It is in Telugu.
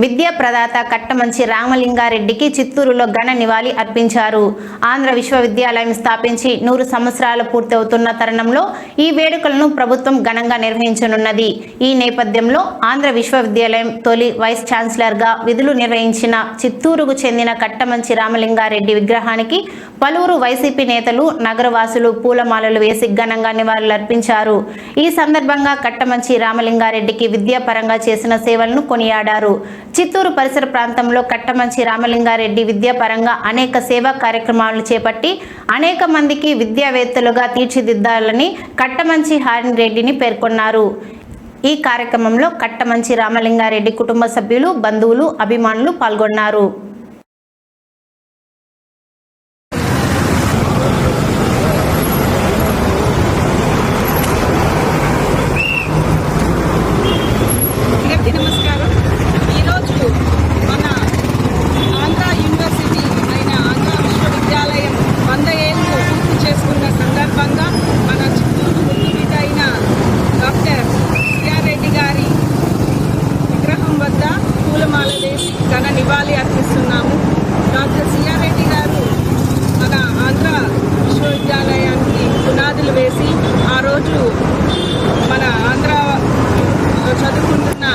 విద్యా ప్రదాత కట్టమంచి రామలింగారెడ్డికి చిత్తూరులో ఘన నివాళి అర్పించారు. ఆంధ్ర విశ్వవిద్యాలయం స్థాపించి 100 సంవత్సరాలు పూర్తవుతున్న తరుణంలో ఈ వేడుకలను ప్రభుత్వం ఘనంగా నిర్వహించనున్నది. ఈ నేపథ్యంలో ఆంధ్ర విశ్వవిద్యాలయం తొలి వైస్ ఛాన్సలర్గా విధులు నిర్వహించిన చిత్తూరుకు చెందిన కట్టమంచి రామలింగారెడ్డి విగ్రహానికి పలువురు వైసీపీ నేతలు, నగరవాసులు పూలమాలలు వేసి ఘనంగా నివాళులర్పించారు. ఈ సందర్భంగా కట్టమంచి రామలింగారెడ్డికి విద్యాపరంగా చేసిన సేవలను కొనియాడారు. చిత్తూరు పరిసర ప్రాంతంలో కట్టమంచి రామలింగారెడ్డి విద్యాపరంగా అనేక సేవా కార్యక్రమాలను చేపట్టి అనేక మందికి విద్యావేత్తలుగా తీర్చిదిద్దాలని కట్టమంచి హారిరెడ్డిని పేర్కొన్నారు. ఈ కార్యక్రమంలో కట్టమంచి రామలింగారెడ్డి కుటుంబ సభ్యులు, బంధువులు, అభిమానులు పాల్గొన్నారు. ఘన నివాళి అర్పిస్తున్నాము. డాక్టర్ సిఆర్ రెడ్డి గారు మన ఆంధ్ర విశ్వవిద్యాలయానికి పునాదులు వేసి ఆ రోజు మన ఆంధ్ర చదువుకుంటున్న